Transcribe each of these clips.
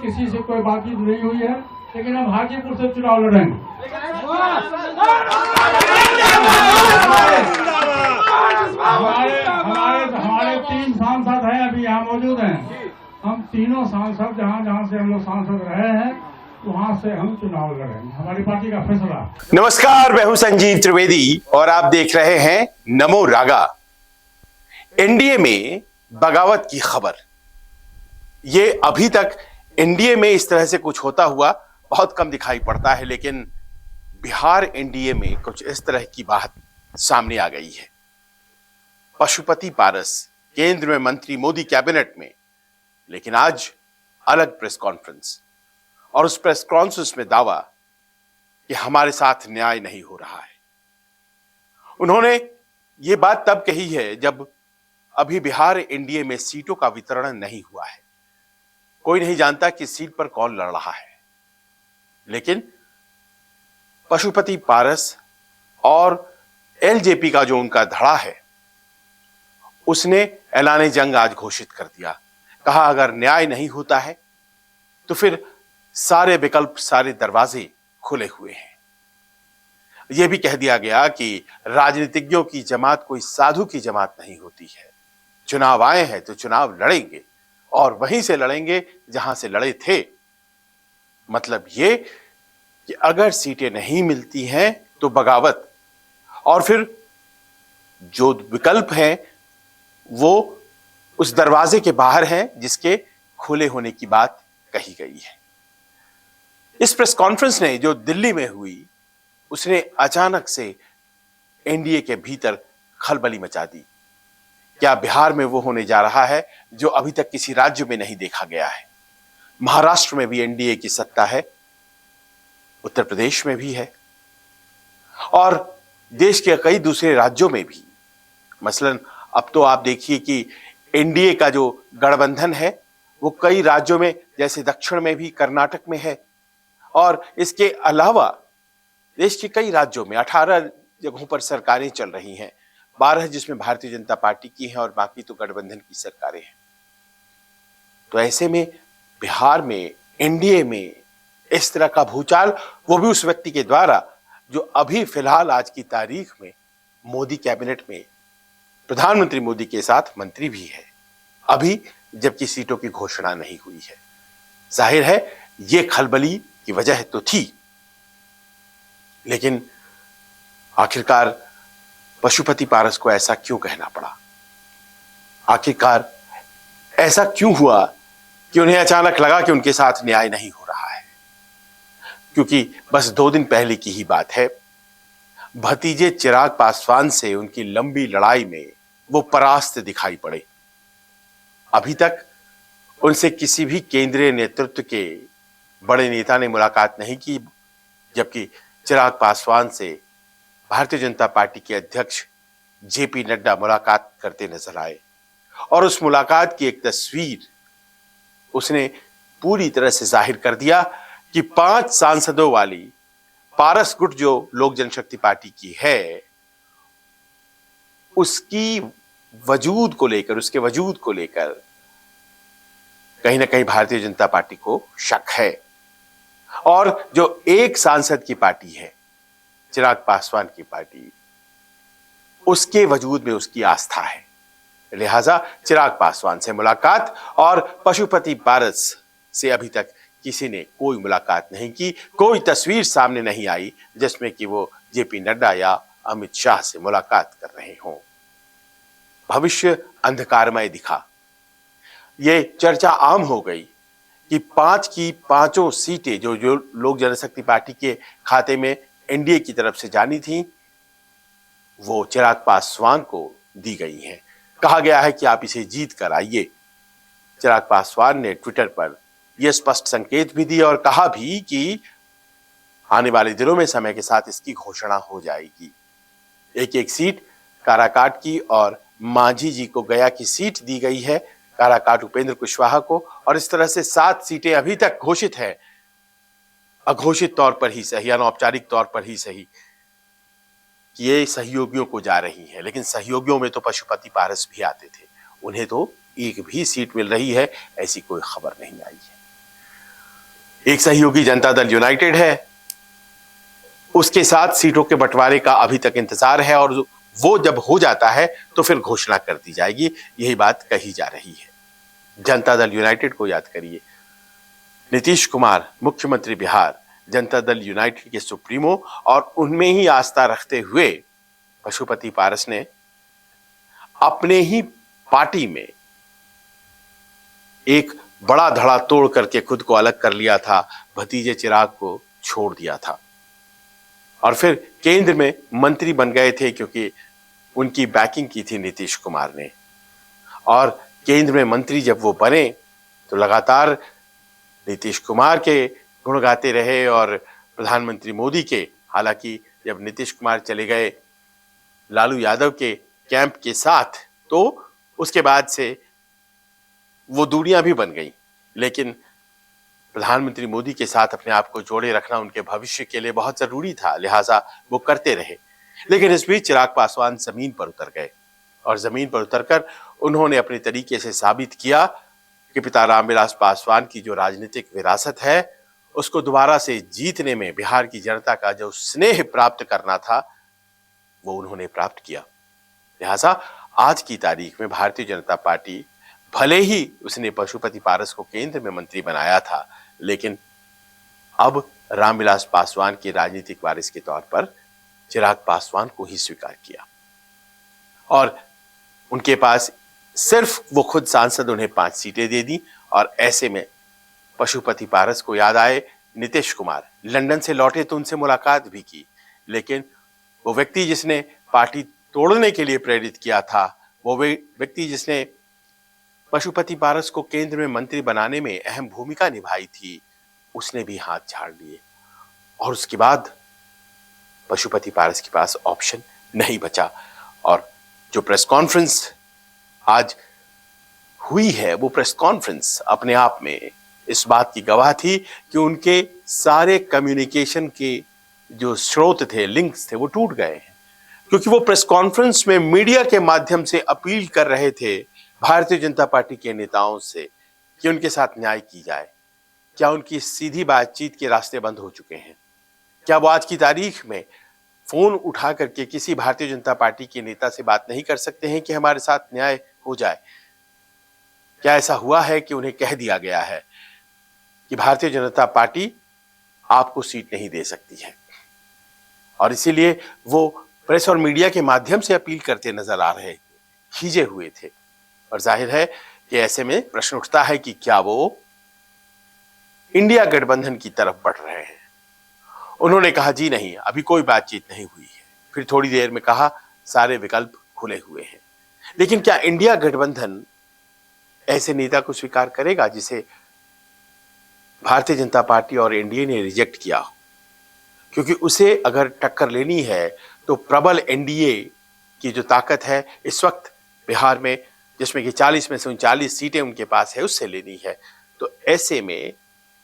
किसी से कोई बातचीत नहीं हुई है, लेकिन हम हाजीपुर से चुनाव लड़ेंगे। हमारे 3 सांसद हैं, अभी यहाँ मौजूद हैं। हम तीनों सांसद जहाँ से हम लोग सांसद रहे हैं वहां से हम चुनाव लड़ेंगे, हमारी पार्टी का फैसला। नमस्कार, मैं हूं संजीव त्रिवेदी और आप देख रहे हैं नमो रागा। एनडीए में बगावत की खबर। ये अभी तक एनडीए में इस तरह से कुछ होता हुआ बहुत कम दिखाई पड़ता है, लेकिन बिहार एनडीए में कुछ इस तरह की बात सामने आ गई है। पशुपति पारस केंद्र में मंत्री, मोदी कैबिनेट में, लेकिन आज अलग प्रेस कॉन्फ्रेंस, और उस प्रेस कॉन्फ्रेंस में दावा कि हमारे साथ न्याय नहीं हो रहा है। उन्होंने ये बात तब कही है जब अभी बिहार एनडीए में सीटों का वितरण नहीं हुआ है। कोई नहीं जानता कि सीट पर कौन लड़ रहा है, लेकिन पशुपति पारस और एलजेपी का जो उनका धड़ा है, उसने ऐलान जंग आज घोषित कर दिया। कहा अगर न्याय नहीं होता है तो फिर सारे विकल्प, सारे दरवाजे खुले हुए हैं। यह भी कह दिया गया कि राजनीतिज्ञों की जमात कोई साधु की जमात नहीं होती है। चुनाव आए हैं तो चुनाव लड़ेंगे, और वहीं से लड़ेंगे जहां से लड़े थे। मतलब ये कि अगर सीटें नहीं मिलती हैं तो बगावत, और फिर जो विकल्प हैं वो उस दरवाजे के बाहर हैं जिसके खुले होने की बात कही गई है। इस प्रेस कॉन्फ्रेंस ने जो दिल्ली में हुई, उसने अचानक से एनडीए के भीतर खलबली मचा दी। क्या बिहार में वो होने जा रहा है जो अभी तक किसी राज्य में नहीं देखा गया है? महाराष्ट्र में भी एनडीए की सत्ता है, उत्तर प्रदेश में भी है, और देश के कई दूसरे राज्यों में भी। मसलन अब तो आप देखिए कि एनडीए का जो गठबंधन है वो कई राज्यों में, जैसे दक्षिण में भी, कर्नाटक में है, और इसके अलावा देश के कई राज्यों में 18 जगहों पर सरकारें चल रही हैं, 12 जिसमें भारतीय जनता पार्टी की हैं और बाकी तो गठबंधन की सरकारें हैं। तो ऐसे में बिहार में एनडीए में इस तरह का भूचाल, वो भी उस व्यक्ति के द्वारा जो अभी फिलहाल आज की तारीख में मोदी कैबिनेट में प्रधानमंत्री मोदी के साथ मंत्री भी है, अभी जबकि सीटों की घोषणा नहीं हुई है। जाहिर है ये खलबली की वजह तो थी, लेकिन आखिरकार पशुपति पारस को ऐसा क्यों कहना पड़ा? आखिरकार ऐसा क्यों हुआ कि उन्हें अचानक लगा कि उनके साथ न्याय नहीं हो रहा है? क्योंकि बस 2 दिन पहले की ही बात है, भतीजे चिराग पासवान से उनकी लंबी लड़ाई में वो परास्त दिखाई पड़े। अभी तक उनसे किसी भी केंद्रीय नेतृत्व के बड़े नेता ने मुलाकात नहीं की, जबकि चिराग पासवान से भारतीय जनता पार्टी के अध्यक्ष जेपी नड्डा मुलाकात करते नजर आए, और उस मुलाकात की एक तस्वीर उसने पूरी तरह से जाहिर कर दिया कि 5 सांसदों वाली पारस गुट जो लोक जनशक्ति पार्टी की है, उसके वजूद को लेकर कहीं ना कहीं भारतीय जनता पार्टी को शक है। और जो एक सांसद की पार्टी है, चिराग पासवान की पार्टी, उसके वजूद में उसकी आस्था है। लिहाजा चिराग पासवान से मुलाकात, और पशुपति पारस से अभी तक किसी ने कोई मुलाकात नहीं की। कोई तस्वीर सामने नहीं आई जिसमें कि वो जेपी नड्डा या अमित शाह से मुलाकात कर रहे हों। भविष्य अंधकारमय दिखा। ये चर्चा आम हो गई कि 5 की 5 सीटें जो लोक जनशक्ति पार्टी के खाते में एनडीए की तरफ से जानी थी, वो चिराग पासवान को दी गई हैं। कहा गया है कि आप इसे जीत कर आइए। चिराग पासवान ने ट्विटर पर यह स्पष्ट संकेत भी दिया और कहा भी कि आने वाले दिनों में समय के साथ इसकी घोषणा हो जाएगी। एक सीट काराकाट की और मांझी जी को गया की सीट दी गई है, काराकाट उपेंद्र कुशवाहा को, और इस तरह से 7 सीटें अभी तक घोषित है, अघोषित तौर पर ही सही, अनौपचारिक तौर पर ही सही, ये सहयोगियों को जा रही है। लेकिन सहयोगियों में तो पशुपति पारस भी आते थे, उन्हें तो एक भी सीट मिल रही है ऐसी कोई खबर नहीं आई है। एक सहयोगी जनता दल यूनाइटेड है, उसके साथ सीटों के बंटवारे का अभी तक इंतजार है और वो जब हो जाता है तो फिर घोषणा कर दी जाएगी, यही बात कही जा रही है। जनता दल यूनाइटेड को याद करिए, नीतीश कुमार मुख्यमंत्री बिहार, जनता दल यूनाइटेड के सुप्रीमो और उनमें ही आस्था रखते हुए पशुपति पारस ने अपने ही पार्टी में एक बड़ा धड़ा तोड़ करके खुद को अलग कर लिया था, भतीजे चिराग को छोड़ दिया था और फिर केंद्र में मंत्री बन गए थे क्योंकि उनकी बैकिंग की थी नीतीश कुमार ने। और केंद्र में मंत्री जब वो बने तो लगातार नीतीश कुमार के गुण गाते रहे और प्रधानमंत्री मोदी के। हालांकि जब नीतीश कुमार चले गए लालू यादव के कैंप के साथ तो उसके बाद से वो दूरियां भी बन गई, लेकिन प्रधानमंत्री मोदी के साथ अपने आप को जोड़े रखना उनके भविष्य के लिए बहुत जरूरी था, लिहाजा वो करते रहे। लेकिन इस बीच चिराग पासवान जमीन पर उतर गए और जमीन पर उतरकर उन्होंने अपने तरीके से साबित किया कि पिता रामविलास पासवान की जो राजनीतिक विरासत है उसको दोबारा से जीतने में बिहार की जनता का जो स्नेह प्राप्त करना था वो उन्होंने प्राप्त किया। लिहाजा आज की तारीख में भारतीय जनता पार्टी भले ही उसने पशुपति पारस को केंद्र में मंत्री बनाया था, लेकिन अब रामविलास पासवान के राजनीतिक वारिस के तौर पर चिराग पासवान को ही स्वीकार किया और उनके पास सिर्फ वो खुद सांसद उन्हें 5 सीटें दे दी। और ऐसे में पशुपति पारस को याद आए नीतीश कुमार। लंदन से लौटे तो उनसे मुलाकात भी की, लेकिन वो व्यक्ति जिसने पार्टी तोड़ने के लिए प्रेरित किया था, वो व्यक्ति जिसने पशुपति पारस को केंद्र में मंत्री बनाने में अहम भूमिका निभाई थी, उसने भी हाथ झाड़ लिए और उसके बाद पशुपति पारस के पास ऑप्शन नहीं बचा। और जो प्रेस कॉन्फ्रेंस आज हुई है वो प्रेस कॉन्फ्रेंस अपने आप में इस बात की गवाह थी कि उनके सारे कम्युनिकेशन के जो स्रोत थे, लिंक्स थे, वो टूट गए हैं, क्योंकि वो प्रेस कॉन्फ्रेंस में मीडिया के माध्यम से अपील कर रहे थे भारतीय जनता पार्टी के नेताओं से कि उनके साथ न्याय की जाए। क्या उनकी सीधी बातचीत के रास्ते बंद हो चुके हैं? क्या वो आज की तारीख में फोन उठा करके किसी भारतीय जनता पार्टी के नेता से बात नहीं कर सकते हैं कि हमारे साथ न्याय हो जाए? क्या ऐसा हुआ है कि उन्हें कह दिया गया है कि भारतीय जनता पार्टी आपको सीट नहीं दे सकती है और इसीलिए वो प्रेस और मीडिया के माध्यम से अपील करते नजर आ रहे, खींचे हुए थे? और जाहिर है कि ऐसे में प्रश्न उठता है कि क्या वो इंडिया गठबंधन की तरफ बढ़ रहे हैं? उन्होंने कहा जी नहीं, अभी कोई बातचीत नहीं हुई है। फिर थोड़ी देर में कहा सारे विकल्प खुले हुए हैं। लेकिन क्या इंडिया गठबंधन ऐसे नेता को स्वीकार करेगा जिसे भारतीय जनता पार्टी और एनडीए ने रिजेक्ट किया हो? क्योंकि उसे अगर टक्कर लेनी है तो प्रबल एनडीए की जो ताकत है इस वक्त बिहार में, जिसमें कि 40 में से 39 सीटें उनके पास है, उससे लेनी है। तो ऐसे में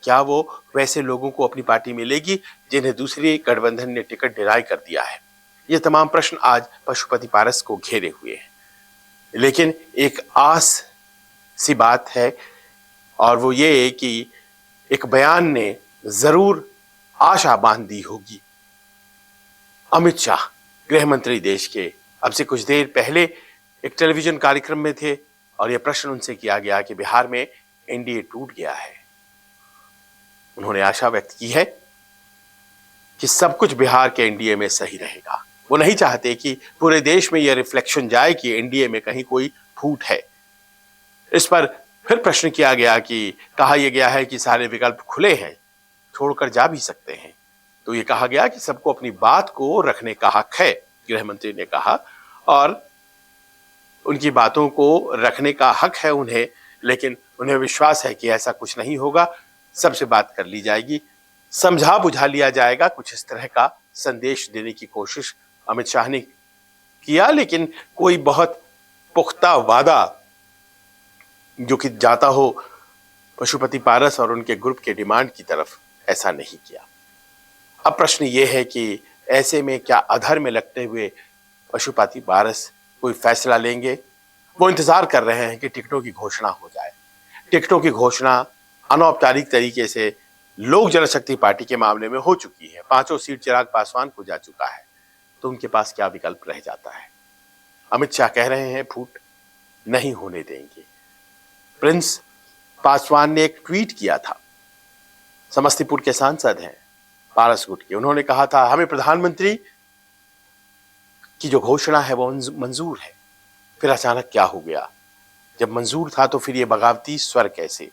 क्या वो वैसे लोगों को अपनी पार्टी में लेगी जिन्हें दूसरी गठबंधन ने टिकट डिनाई कर दिया है? ये तमाम प्रश्न आज पशुपति पारस को घेरे हुए हैं। लेकिन एक आस सी बात है और वो ये कि एक बयान ने जरूर आशा बांध दी होगी। अमित शाह गृह मंत्री देश के अब से कुछ देर पहले एक टेलीविजन कार्यक्रम में थे और यह प्रश्न उनसे किया गया कि बिहार में एनडीए टूट गया है। उन्होंने आशा व्यक्त की है कि सब कुछ बिहार के एनडीए में सही रहेगा। वो नहीं चाहते कि पूरे देश में यह रिफ्लेक्शन जाए कि एनडीए में कहीं कोई फूट है। इस पर फिर प्रश्न किया गया कि कहा यह गया है कि सारे विकल्प खुले हैं, छोड़कर जा भी सकते हैं। तो ये कहा गया कि सबको अपनी बात को रखने का हक है, गृह मंत्री ने कहा, और उनकी बातों को रखने का हक है उन्हें, लेकिन उन्हें विश्वास है कि ऐसा कुछ नहीं होगा। सबसे बात कर ली जाएगी, समझा बुझा लिया जाएगा। कुछ इस तरह का संदेश देने की कोशिश अमित शाह ने किया, लेकिन कोई बहुत पुख्ता वादा जो कि जाता हो पशुपति पारस और उनके ग्रुप के डिमांड की तरफ, ऐसा नहीं किया। अब प्रश्न ये है कि ऐसे में क्या अधर में लगते हुए पशुपति पारस कोई फैसला लेंगे? वो इंतजार कर रहे हैं कि टिकटों की घोषणा हो जाए। टिकटों की घोषणा अनौपचारिक तरीके से लोक जनशक्ति पार्टी के मामले में हो चुकी है, 5 सीट चिराग पासवान को जा चुका है, तो उनके पास क्या विकल्प रह जाता है? अमित शाह कह रहे हैं फूट नहीं होने देंगे। प्रिंस पासवान ने एक ट्वीट किया था, समस्तीपुर के सांसद हैं पारस गुट के, उन्होंने कहा था हमें प्रधानमंत्री की जो घोषणा है वो मंजूर है। फिर अचानक क्या हो गया? जब मंजूर था तो फिर ये बगावती स्वर कैसे?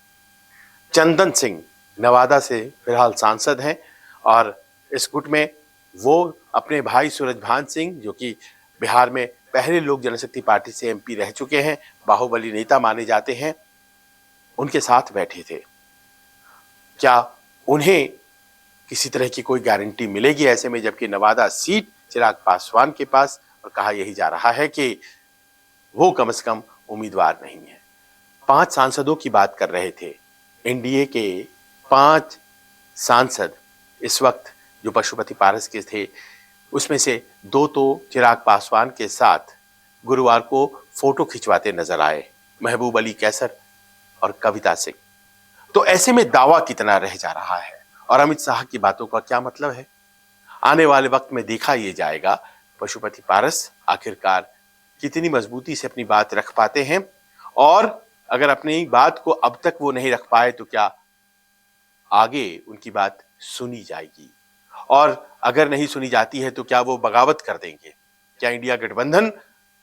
चंदन सिंह नवादा से फिलहाल सांसद हैं और इस गुट में वो अपने भाई सूरजभान सिंह जो कि बिहार में पहले लोक जनशक्ति पार्टी से एमपी रह चुके हैं, बाहुबली नेता माने जाते हैं, उनके साथ बैठे थे। क्या उन्हें किसी तरह की कोई गारंटी मिलेगी ऐसे में, जबकि नवादा सीट चिराग पासवान के पास, और कहा यही जा रहा है कि वो कम से कम उम्मीदवार नहीं है। 5 सांसदों की बात कर रहे थे, एनडीए के 5 सांसद इस वक्त जो पशुपति पारस के थे, उसमें से 2 तो चिराग पासवान के साथ गुरुवार को फोटो खिंचवाते नजर आए, महबूब अली कैसर और कविता सिंह। तो ऐसे में दावा कितना रह जा रहा है और अमित शाह की बातों का क्या मतलब है? आने वाले वक्त में देखा ये जाएगा पशुपति पारस आखिरकार कितनी मजबूती से अपनी बात रख पाते हैं, और अगर अपनी बात को अब तक वो नहीं रख पाए तो क्या आगे उनकी बात सुनी जाएगी, और अगर नहीं सुनी जाती है तो क्या वो बगावत कर देंगे? क्या इंडिया गठबंधन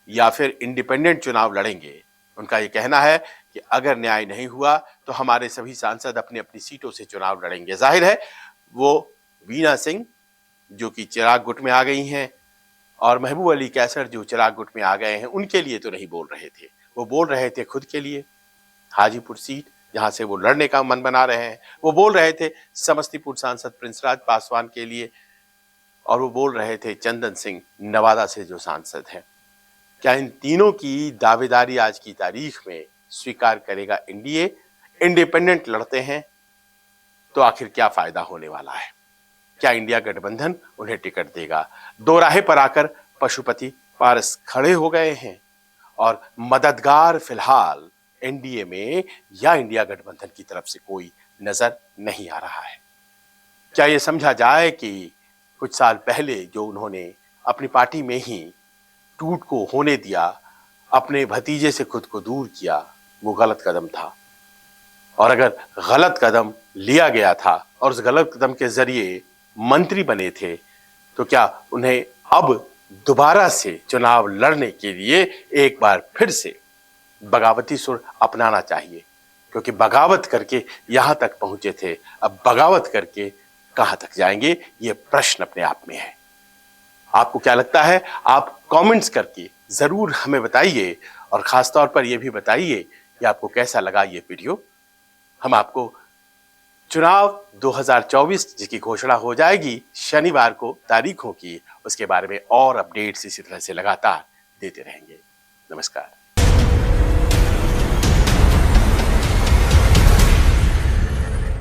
या फिर इंडिपेंडेंट चुनाव लड़ेंगे? उनका ये कहना है कि अगर न्याय नहीं हुआ तो हमारे सभी सांसद अपनी अपनी सीटों से चुनाव लड़ेंगे। जाहिर है वो वीणा सिंह जो कि चिराग गुट में आ गई हैं और महबूब अली कैसर जो चिराग गुट में आ गए हैं, उनके लिए तो नहीं बोल रहे थे, वो बोल रहे थे खुद के लिए। हाजीपुर सीट जहां से वो लड़ने का मन बना रहे हैं, वो बोल रहे थे समस्तीपुर सांसद प्रिंसराज पासवान के लिए, और वो बोल रहे थे चंदन सिंह नवादा से जो सांसद हैं। क्या इन तीनों की दावेदारी आज की तारीख में स्वीकार करेगा एनडीए? इंडिपेंडेंट लड़ते हैं तो आखिर क्या फायदा होने वाला है? क्या इंडिया गठबंधन उन्हें टिकट देगा? दो राहे पर आकर पशुपति पारस खड़े हो गए हैं और मददगार फिलहाल एनडीए में या इंडिया गठबंधन की तरफ से कोई नजर नहीं आ रहा है। क्या यह समझा जाए कि कुछ साल पहले जो उन्होंने अपनी पार्टी में ही टूट को होने दिया, अपने भतीजे से खुद को दूर किया, वो गलत कदम था, और अगर गलत कदम लिया गया था और उस गलत कदम के जरिए मंत्री बने थे, तो क्या उन्हें अब दोबारा से चुनाव लड़ने के लिए एक बार फिर से बगावती सुर अपनाना चाहिए? क्योंकि बगावत करके यहां तक पहुंचे थे, अब बगावत करके कहां तक जाएंगे, ये प्रश्न अपने आप में है। आपको क्या लगता है? आप कमेंट्स करके जरूर हमें बताइए, और खासतौर पर यह भी बताइए कि आपको कैसा लगा ये वीडियो। हम आपको चुनाव 2024 जिसकी घोषणा हो जाएगी शनिवार को तारीखों की, उसके बारे में और अपडेट्स इसी तरह से लगातार देते रहेंगे। नमस्कार।